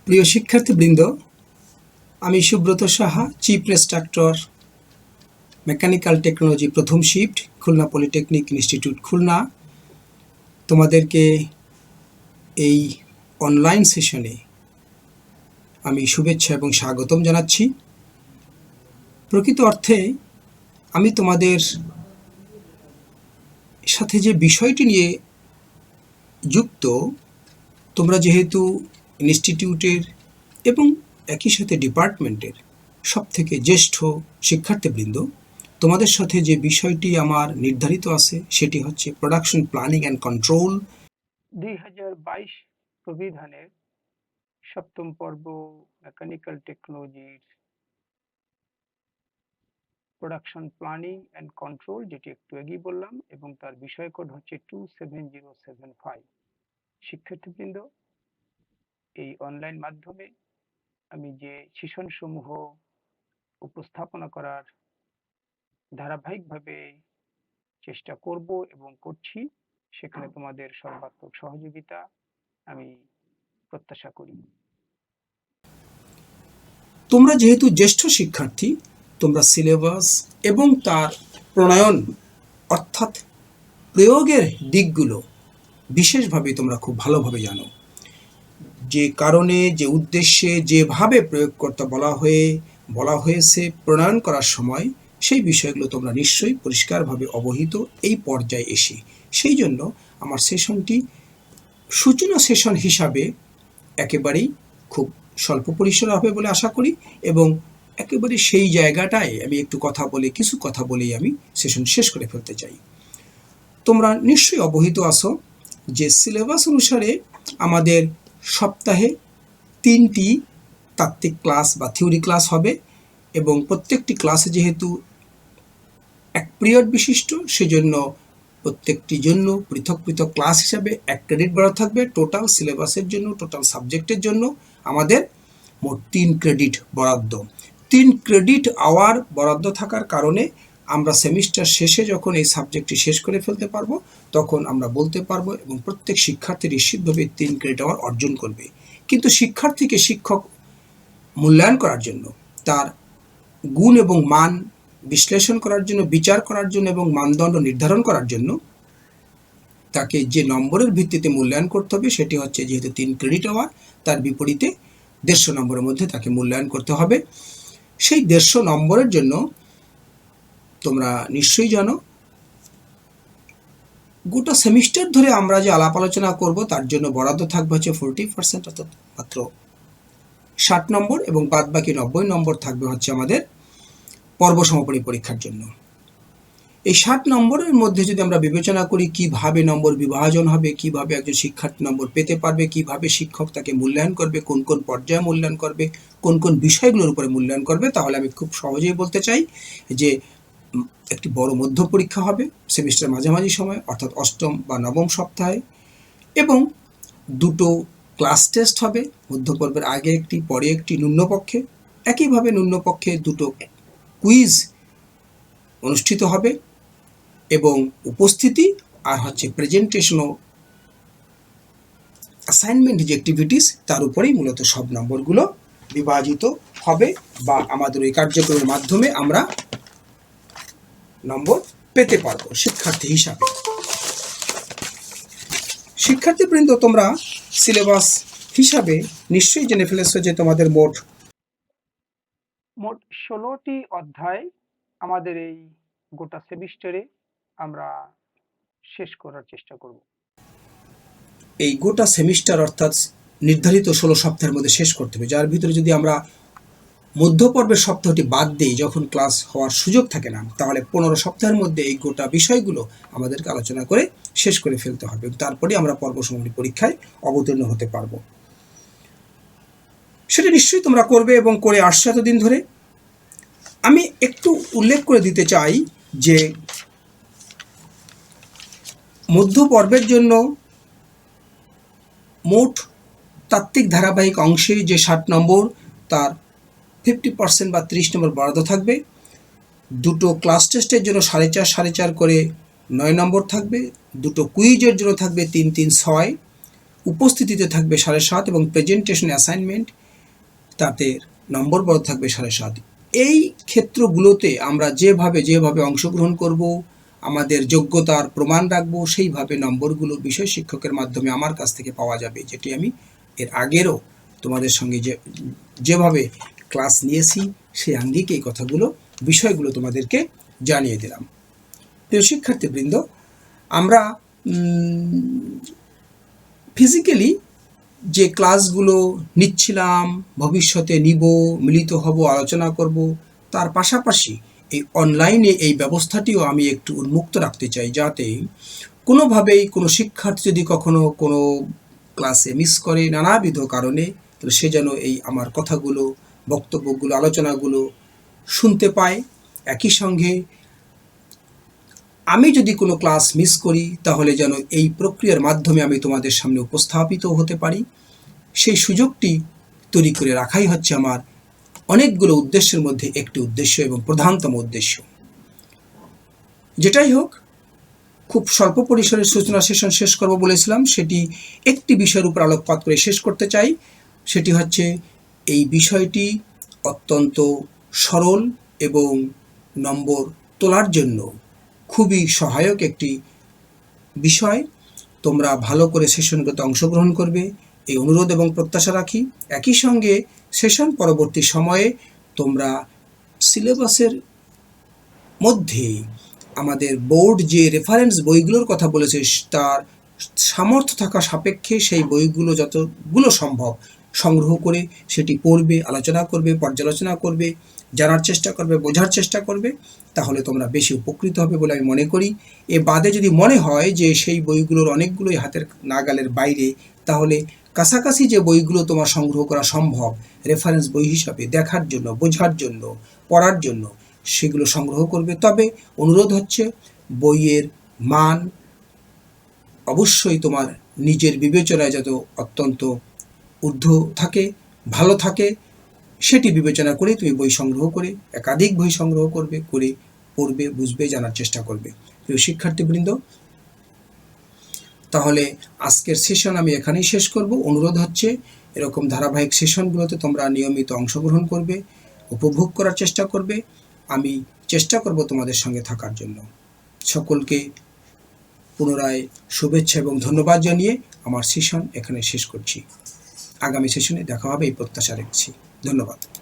প্রিয় শিক্ষার্থীবৃন্দ, আমি Subrata Saha, chief instructor, mechanical technology প্রথম shift, Khulna polytechnic institute Khulna. তোমাদেরকে এই অনলাইন সেশনে আমি শুভেচ্ছা এবং স্বাগতম জানাচ্ছি। প্রকৃত অর্থে আমি তোমাদের সাথে যে বিষয়টি নিয়ে যুক্ত, তোমরা যেহেতু ইনস্টিটিউটের এবং একই সাথে ডিপার্টমেন্টের সবথেকে জ্যেষ্ঠ শিক্ষার্থীবৃন্দ, তোমাদের সাথে যে বিষয়টি আমার নির্ধারিত আছে সেটি হচ্ছে প্রোডাকশন প্ল্যানিং অ্যান্ড কন্ট্রোল 2022 প্রবিধানের সপ্তম পর্ব মেকানিক্যাল টেকনোলজির প্রোডাকশন প্ল্যানিং অ্যান্ড কন্ট্রোল, যেটি একটু আগেই বললাম, এবং তার বিষয় কোড হচ্ছে 27075। শিক্ষার্থীবৃন্দ, এই অনলাইন মাধ্যমে আমি যে সেশন সমূহ উপস্থাপনা করার ধারাবাহিকভাবে চেষ্টা করব এবং করছি, সেখানে তোমাদের সর্বাত্মক সহযোগিতা আমি প্রত্যাশা করি। তোমরা যেহেতু জ্যেষ্ঠ শিক্ষার্থী, তোমরা সিলেবাস এবং তার প্রণয়ন অর্থাৎ প্রয়োগের দিকগুলো বিশেষভাবে তোমরা খুব ভালোভাবে জানো। যে কারণে, যে উদ্দেশ্যে, যেভাবে প্রয়োগ করতে বলা হয়েছে প্রণয়ন করার সময়, সেই বিষয়গুলো তোমরা নিশ্চয়ই পরিষ্কারভাবে অবহিত এই পর্যায়ে এসে। সেই জন্য আমার সেশনটি সূচনা সেশন হিসাবে একেবারেই খুব স্বল্প পরিসরে হবে বলে আশা করি, এবং একেবারে সেই জায়গাটায় আমি কিছু কথা বলেই আমি সেশন শেষ করে ফেলতে চাই। তোমরা নিশ্চয়ই অবহিত আছো যে সিলেবাস অনুসারে আমাদের সপ্তাহে 3টি তাত্ত্বিক ক্লাস বা থিওরি ক্লাস হবে, এবং প্রত্যেকটি ক্লাসে যেহেতু এক পিরিয়ড বিশিষ্ট, সেজন্য প্রত্যেকটির জন্য পৃথক পৃথক ক্লাস হিসাবে 1 ক্রেডিট বরাদ্দ থাকবে। টোটাল সিলেবাসের জন্য, টোটাল সাবজেক্টের জন্য আমাদের মোট 3 ক্রেডিট বরাদ্দ। 3 ক্রেডিট আওয়ার বরাদ্দ থাকার কারণে আমরা সেমিস্টার শেষে যখন এই সাবজেক্টটি শেষ করে ফেলতে পারবো, তখন আমরা বলতে পারবো এবং প্রত্যেক শিক্ষার্থী নিশ্চিতভাবে 3 ক্রেডিট আওয়ার অর্জন করবে। কিন্তু শিক্ষার্থীকে শিক্ষক মূল্যায়ন করার জন্য, তার গুণ এবং মান বিশ্লেষণ করার জন্য, বিচার করার জন্য এবং মানদণ্ড নির্ধারণ করার জন্য তাকে যে নম্বরের ভিত্তিতে মূল্যায়ন করতে হবে সেটি হচ্ছে, যেহেতু 3 ক্রেডিট আওয়ার, তার বিপরীতে 150 নম্বরের মধ্যে তাকে মূল্যায়ন করতে হবে। সেই 150 নম্বরের জন্য তোমরা নিশ্চয়ই জানো, গোটা সেমিস্টার ধরে আমরা যে আলাপ আলোচনা করব তার জন্য বরাদ্দ থাকবে হচ্ছে 40%, অর্থাৎ মাত্র 60 নম্বর, এবং বাদ বাকি 90 নম্বর থাকবে হচ্ছে আমাদের পর্ব সমাপনী পরীক্ষার জন্য। এই 60 নম্বরের মধ্যে যদি আমরা বিবেচনা করি কিভাবে নম্বর বিভাজন হবে, কিভাবে একজন শিক্ষার্থী নম্বর পেতে পারবে, কিভাবে শিক্ষক তাকে মূল্যায়ন করবে, কোন কোন পর্যায়ে মূল্যায়ন করবে, কোন কোন বিষয়গুলোর উপরে মূল্যায়ন করবে, তাহলে আমি খুব সহজেই বলতে চাই যে একটি বড় মধ্য পরীক্ষা হবে সেমিস্টার মাঝামাঝি সময়, অর্থাৎ 8ম বা 9ম সপ্তাহে, এবং 2টো ক্লাস টেস্ট হবে, মধ্য পর্বের আগে একটি, পরে একটি নিম্নপক্ষে। একইভাবে নিম্নপক্ষে 2টো কুইজ অনুষ্ঠিত হবে, এবং উপস্থিতি আর হচ্ছে প্রেজেন্টেশন ও অ্যাসাইনমেন্ট যে অ্যাক্টিভিটিস, তার উপরেই মূলত সব নম্বরগুলো বিভাজিত হবে, বা আমাদের এই কার্যক্রমের মাধ্যমে আমরা নম্বর পেতে পারবো শিক্ষার্থী হিসাবে। শিক্ষার্থীবৃন্দ, তোমরা সিলেবাস হিসাবে নিশ্চয়ই জেনে ফেলেছো যে তোমাদের মোট 16টি অধ্যায় আমাদের এই গোটা সেমিস্টারে আমরা শেষ করার চেষ্টা করব। এই গোটা সেমিস্টার অর্থাৎ নির্ধারিত 16 সপ্তাহের মধ্যে শেষ করতে হবে, যার ভিতরে যদি আমরা মধ্যপর্বের সপ্তাহটি বাদ দিই, যখন ক্লাস হওয়ার সুযোগ থাকে না, তাহলে 15 সপ্তাহের মধ্যে এই গোটা বিষয়গুলো আমাদেরকে আলোচনা করে শেষ করে ফেলতে হবে, তারপরে আমরা পর্ব সমাপনী পরীক্ষায় অবতীর্ণ হতে পারবো। সেটা নিশ্চয়ই তোমরা করবে এবং করে আসছো এতদিন ধরে। আমি একটু উল্লেখ করে দিতে চাই যে মধ্য পর্বের জন্য মোট তাত্ত্বিক ধারাবাহিক অংশে যে 60 নম্বর, তার 50% বা 30 নম্বর বরাদ্দ থাকবে। 2টো ক্লাস টেস্টের জন্য 4.5 করে 9 নম্বর থাকবে। 2টো কুইজের জন্য থাকবে 3, 3, 6। উপস্থিতিতে থাকবে 7.5 এবং প্রেজেন্টেশন অ্যাসাইনমেন্ট তাতে নম্বর বড় থাকবে 7.5। এই ক্ষেত্রগুলোতে আমরা যেভাবে অংশগ্রহণ করব, আমাদের যোগ্যতার প্রমাণ রাখবো, সেইভাবে নম্বরগুলো বিষয় শিক্ষকের মাধ্যমে আমার কাছ থেকে পাওয়া যাবে, যেটি আমি এর আগেরও তোমাদের সঙ্গে যেভাবে ক্লাস নিয়েছি সেই আঙ্গিকে এই বিষয়গুলো তোমাদেরকে জানিয়ে দিলাম। প্রিয় শিক্ষার্থীবৃন্দ, আমরা ফিজিক্যালি যে ক্লাসগুলো নিচ্ছিলাম, ভবিষ্যতে নিব, মিলিত হব, আলোচনা করব, তার পাশাপাশি এই অনলাইনে এই ব্যবস্থাটিও আমি একটু উন্মুক্ত রাখতে চাই, যাতে কোনোভাবেই কোনো শিক্ষার্থী যদি কখনো কোনো ক্লাসে মিস করে নানাবিধ কারণে, তাহলে সে যেন এই আমার কথাগুলো, বক্তব্যগুলো, আলোচনাগুলো শুনতে পায়। একই সঙ্গে আমি যদি কোনো ক্লাস মিস করি তাহলে যেন এই প্রক্রিয়ার মাধ্যমে আমি তোমাদের সামনে উপস্থাপিত হতে পারি, সেই সুযোগটি তৈরি করে রাখাই হচ্ছে আমার অনেকগুলো উদ্দেশ্যের মধ্যে একটি উদ্দেশ্য এবং প্রধানতম উদ্দেশ্য। যেটাই হোক, খুব স্বল্প পরিসরের সূচনা সেশন শেষ করব বলেছিলাম, সেটি একটি বিষয়ের উপর আলোকপাত করে শেষ করতে চাই। সেটি হচ্ছে এই বিষয়টি অত্যন্ত সরল এবং নম্বর তোলার জন্য খুবই সহায়ক একটি বিষয়। তোমরা ভালো করে সেশনগুলোতে অংশগ্রহণ করবে এই অনুরোধ এবং প্রত্যাশা রাখি। একই সঙ্গে সেশন পরবর্তী সময়ে তোমরা সিলেবাসের মধ্যে আমাদের বোর্ড যে রেফারেন্স বইগুলোর কথা বলেছে তার সামর্থ্য থাকা সাপেক্ষে সেই বইগুলো যতগুলো সম্ভব সংগ্রহ করে সেটি পড়বে, আলোচনা করবে, পর্যালোচনা করবে, জানার চেষ্টা করবে, বোঝার চেষ্টা করবে, তাহলে তোমরা বেশি উপকৃত হবে বলে আমি মনে করি। এ বাদে যদি মনে হয় যে সেই বইগুলোর অনেকগুলোই হাতের নাগালের বাইরে, তাহলে কাছাকাছি যে বইগুলো তোমার সংগ্রহ করা সম্ভব রেফারেন্স বই হিসাবে দেখার জন্য, বোঝার জন্য, পড়ার জন্য, সেগুলো সংগ্রহ করবে। তবে অনুরোধ হচ্ছে বইয়ের মান অবশ্যই তোমার নিজের বিবেচনায় যত অত্যন্ত ঊর্ধ্ব থাকে, ভালো থাকে, সেটি বিবেচনা করে তুমি বই সংগ্রহ করে একাধিক বই সংগ্রহ করবে, করে পড়বে, বুঝবে, জানার চেষ্টা করবে। প্রিয় শিক্ষার্থীবৃন্দ, তাহলে আজকের সেশন আমি এখানেই শেষ করব। অনুরোধ হচ্ছে এরকম ধারাবাহিক সেশনগুলোতে তোমরা নিয়মিত অংশগ্রহণ করবে, উপভোগ করার চেষ্টা করবে। আমি চেষ্টা করব তোমাদের সঙ্গে থাকার জন্য। সকলকে পুনরায় শুভেচ্ছা এবং ধন্যবাদ জানিয়ে আমার সেশন এখানে শেষ করছি। আগামী সেশনে দেখা হবে এই প্রত্যাশা রাখছি। ধন্যবাদ।